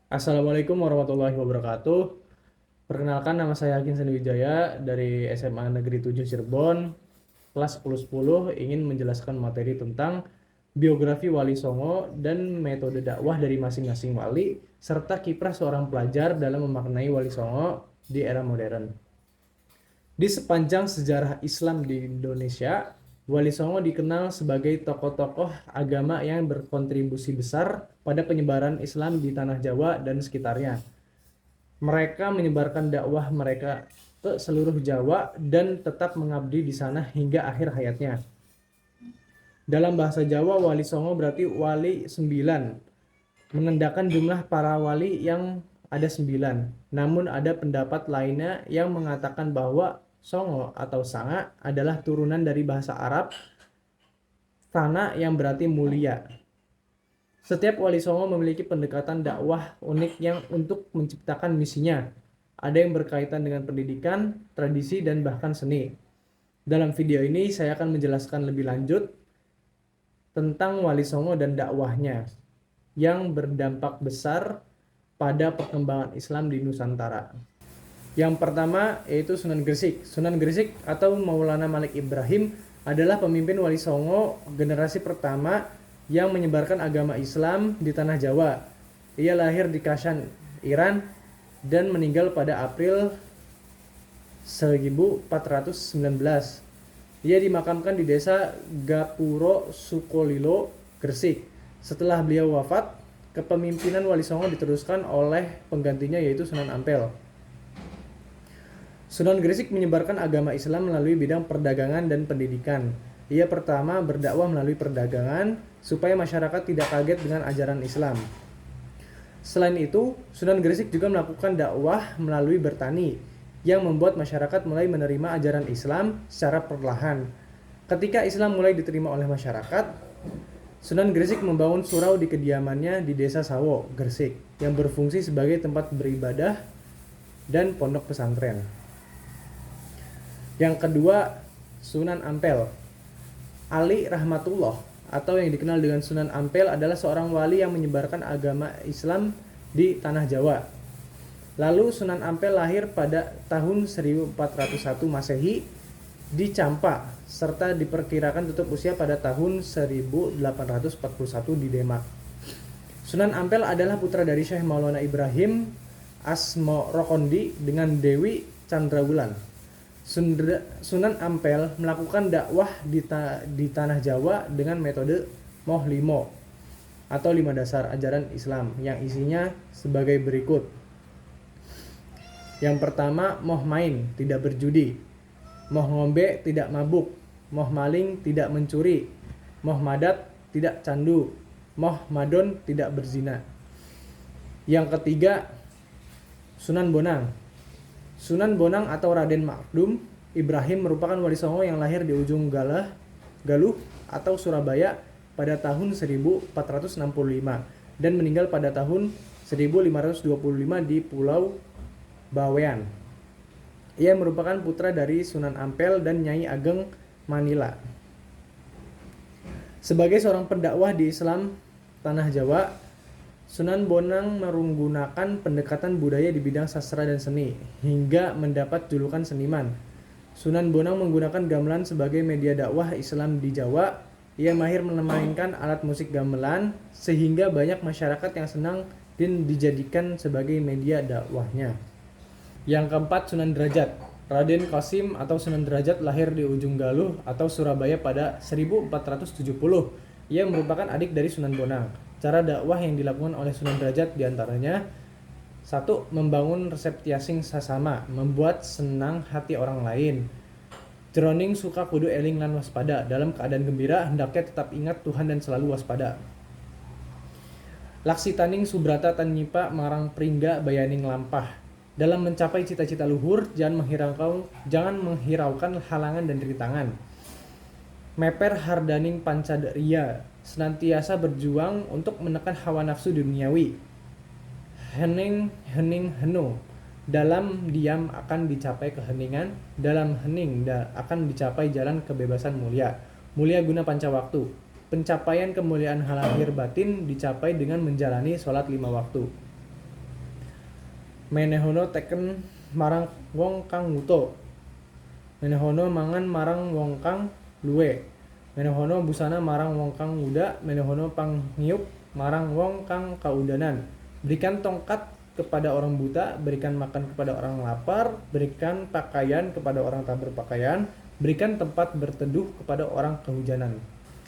Assalamualaikum warahmatullahi wabarakatuh. Perkenalkan, nama saya Hakin Seniwijaya dari SMA Negeri 7 Cirebon, kelas 1010, ingin menjelaskan materi tentang biografi Wali Songo dan metode dakwah dari masing-masing wali, serta kiprah seorang pelajar dalam memaknai Wali Songo di era modern. Di sepanjang sejarah Islam di Indonesia, Wali Songo dikenal sebagai tokoh-tokoh agama yang berkontribusi besar pada penyebaran Islam di tanah Jawa dan sekitarnya. Mereka menyebarkan dakwah mereka ke seluruh Jawa dan tetap mengabdi di sana hingga akhir hayatnya. Dalam bahasa Jawa, Wali Songo berarti wali sembilan, menandakan jumlah para wali yang ada 9. Namun ada pendapat lainnya yang mengatakan bahwa Songo atau Sanga adalah turunan dari bahasa Arab Sana yang berarti mulia. Setiap Wali Songo memiliki pendekatan dakwah unik yang untuk menciptakan misinya. Ada yang berkaitan dengan pendidikan, tradisi, dan bahkan seni. Dalam video ini saya akan menjelaskan lebih lanjut tentang Wali Songo dan dakwahnya yang berdampak besar pada perkembangan Islam di Nusantara. Yang pertama yaitu Sunan Gresik. Sunan Gresik atau Maulana Malik Ibrahim adalah pemimpin Wali Songo generasi pertama yang menyebarkan agama Islam di tanah Jawa. Ia lahir di Kashan, Iran dan meninggal pada April 1419. Ia dimakamkan di desa Gapuro Sukolilo, Gresik. Setelah beliau wafat, kepemimpinan Wali Songo diteruskan oleh penggantinya yaitu Sunan Ampel. Sunan Gresik menyebarkan agama Islam melalui bidang perdagangan dan pendidikan. Ia pertama berdakwah melalui perdagangan supaya masyarakat tidak kaget dengan ajaran Islam. Selain itu, Sunan Gresik juga melakukan dakwah melalui bertani yang membuat masyarakat mulai menerima ajaran Islam secara perlahan. Ketika Islam mulai diterima oleh masyarakat, Sunan Gresik membangun surau di kediamannya di Desa Sawo, Gresik, yang berfungsi sebagai tempat beribadah dan pondok pesantren. Yang kedua, Sunan Ampel. Ali Rahmatullah atau yang dikenal dengan Sunan Ampel adalah seorang wali yang menyebarkan agama Islam di tanah Jawa. Lalu Sunan Ampel lahir pada tahun 1401 Masehi di Campa, serta diperkirakan tutup usia pada tahun 1841 di Demak. Sunan Ampel adalah putra dari Syekh Maulana Ibrahim Asmo Rokondi dengan Dewi Chandrawulan. Sunan Ampel melakukan dakwah di tanah Jawa dengan metode Moh Limo atau 5 dasar ajaran Islam yang isinya sebagai berikut. Yang pertama, moh main, tidak berjudi. Moh ngombe, tidak mabuk. Moh maling, tidak mencuri. Moh madat, tidak candu. Moh madon, tidak berzina. Yang ketiga, Sunan Bonang. Sunan Bonang atau Raden Makdum Ibrahim merupakan Wali Songo yang lahir di ujung Galuh atau Surabaya pada tahun 1465 dan meninggal pada tahun 1525 di Pulau Bawean. Ia merupakan putra dari Sunan Ampel dan Nyai Ageng Manila. Sebagai seorang pendakwah di Islam tanah Jawa, Sunan Bonang menggunakan pendekatan budaya di bidang sastra dan seni hingga mendapat julukan seniman. Sunan Bonang menggunakan gamelan sebagai media dakwah Islam di Jawa. Ia mahir memainkan alat musik gamelan sehingga banyak masyarakat yang senang dan dijadikan sebagai media dakwahnya. Yang keempat, Sunan Derajat. Raden Qasim atau Sunan Derajat lahir di ujung Galuh atau Surabaya pada 1470. Ia merupakan adik dari Sunan Bonang. Cara dakwah yang dilakukan oleh Sunan Derajat diantaranya: 1. Membangun resep tiasing sasama, membuat senang hati orang lain. Jroning suka kudu eling lan waspada, dalam keadaan gembira hendaknya tetap ingat Tuhan dan selalu waspada. Laksitaning subrata tan nyipa marang pringga bayaning lampah. Dalam mencapai cita-cita luhur, jangan menghiraukan halangan dan rintangan. Meper hardaning pancadria, senantiasa berjuang untuk menekan hawa nafsu duniawi. Hening henu, dalam diam akan dicapai keheningan, dalam hening akan dicapai jalan kebebasan mulia. Mulia guna panca waktu. Pencapaian kemuliaan lahir batin dicapai dengan menjalani sholat 5 waktu. menehono teken marang wong kang wuto, menehono mangan marang wong kang luwe, menehono busana marang wong kang muda, menehono panghiup marang wong kang kaudanan, berikan tongkat kepada orang buta, berikan makan kepada orang lapar, berikan pakaian kepada orang tak berpakaian, berikan tempat berteduh kepada orang kehujanan.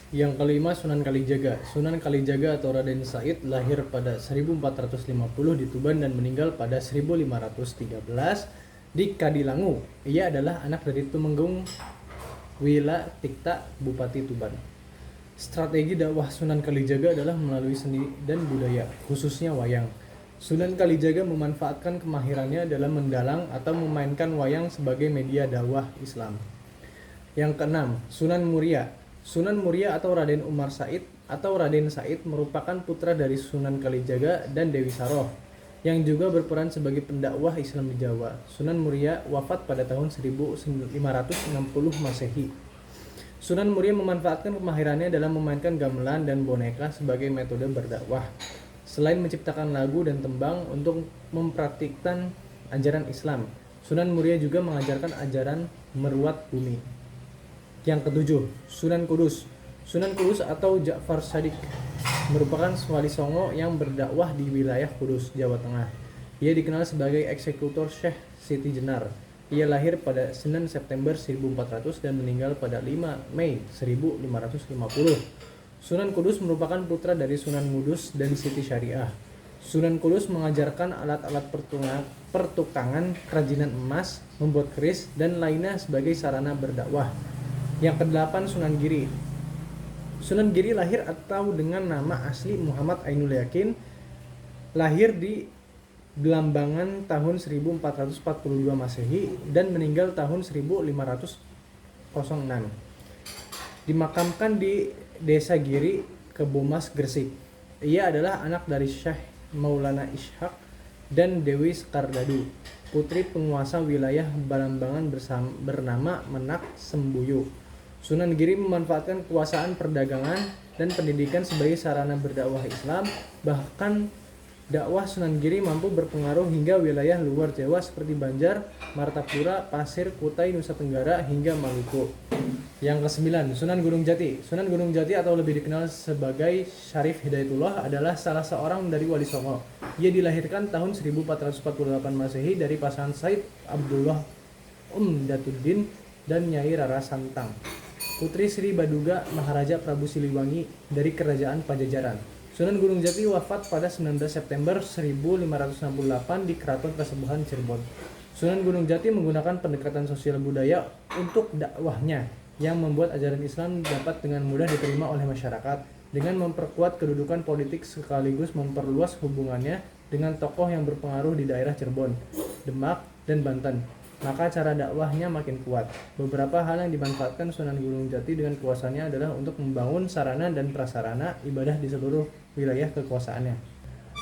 Yang kelima, Sunan Kalijaga. Sunan Kalijaga atau Raden Said lahir pada 1450 di Tuban dan meninggal pada 1513 di Kadilangu. Ia adalah anak dari Tumenggung Wila Tikta, Bupati Tuban. Strategi dakwah Sunan Kalijaga adalah melalui seni dan budaya, khususnya wayang. Sunan Kalijaga memanfaatkan kemahirannya dalam mendalang atau memainkan wayang sebagai media dakwah Islam. Yang keenam, Sunan Muria. Sunan Muria atau Raden Umar Said atau Raden Said merupakan putra dari Sunan Kalijaga dan Dewi Saroh yang juga berperan sebagai pendakwah Islam di Jawa. Sunan Muria wafat pada tahun 1560 Masehi. Sunan Muria memanfaatkan kemahirannya dalam memainkan gamelan dan boneka sebagai metode berdakwah. Selain menciptakan lagu dan tembang untuk mempraktikkan ajaran Islam, Sunan Muria juga mengajarkan ajaran meruat bumi. Yang ketujuh, Sunan Kudus. Sunan Kudus atau Ja'far Shadiq merupakan wali songo yang berdakwah di wilayah Kudus, Jawa Tengah. Ia dikenal sebagai eksekutor Syekh Siti Jenar. Ia lahir pada 9 September 1400 dan meninggal pada 5 Mei 1550. Sunan Kudus merupakan putra dari Sunan Ngudus dan Siti Syariah. Sunan Kudus mengajarkan alat-alat pertukangan, kerajinan emas, membuat keris, dan lainnya sebagai sarana berdakwah. Yang kedelapan, Sunan Giri. Sunan Giri lahir atau dengan nama asli Muhammad Ainul Yakin, lahir di Belambangan tahun 1442 Masehi dan meninggal tahun 1506. Dimakamkan di Desa Giri, Kebomas, Gresik. Ia adalah anak dari Syekh Maulana Ishaq dan Dewi Sekardadu, putri penguasa wilayah Belambangan bernama Menak Sembuyu. Sunan Giri memanfaatkan kekuasaan perdagangan dan pendidikan sebagai sarana berdakwah Islam. Bahkan dakwah Sunan Giri mampu berpengaruh hingga wilayah luar Jawa seperti Banjar, Martapura, Pasir, Kutai, Nusa Tenggara, hingga Maluku. Yang kesembilan, Sunan Gunung Jati. Sunan Gunung Jati atau lebih dikenal sebagai Syarif Hidayatullah adalah salah seorang dari Wali Songo. Ia dilahirkan tahun 1448 Masehi dari pasangan Said Abdullah Datuddin dan Nyai Rara Santang, putri Sri Baduga Maharaja Prabu Siliwangi dari Kerajaan Pajajaran. Sunan Gunung Jati wafat pada 19 September 1568 di Keraton Kasepuhan Cirebon. Sunan Gunung Jati menggunakan pendekatan sosial budaya untuk dakwahnya yang membuat ajaran Islam dapat dengan mudah diterima oleh masyarakat dengan memperkuat kedudukan politik sekaligus memperluas hubungannya dengan tokoh yang berpengaruh di daerah Cirebon, Demak, dan Banten. Maka cara dakwahnya makin kuat. Beberapa hal yang dimanfaatkan Sunan Gunung Jati dengan kuasanya adalah untuk membangun sarana dan prasarana ibadah di seluruh wilayah kekuasaannya.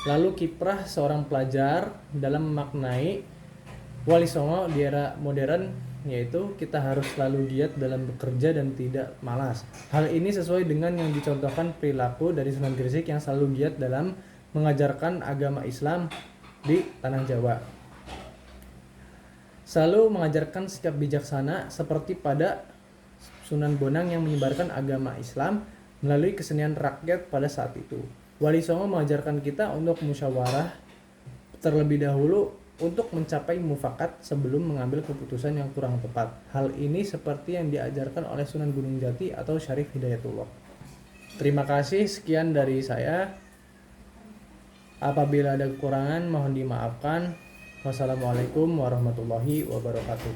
Lalu kiprah seorang pelajar dalam memaknai Wali Songo di era modern, yaitu kita harus selalu giat dalam bekerja dan tidak malas. Hal ini sesuai dengan yang dicontohkan perilaku dari Sunan Gresik yang selalu giat dalam mengajarkan agama Islam di tanah Jawa. Selalu mengajarkan sikap bijaksana seperti pada Sunan Bonang yang menyebarkan agama Islam melalui kesenian rakyat pada saat itu. Wali Songo mengajarkan kita untuk musyawarah terlebih dahulu untuk mencapai mufakat sebelum mengambil keputusan yang kurang tepat. Hal ini seperti yang diajarkan oleh Sunan Gunung Jati atau Syarif Hidayatullah. Terima kasih, sekian dari saya. Apabila ada kekurangan mohon dimaafkan. Wassalamualaikum warahmatullahi wabarakatuh.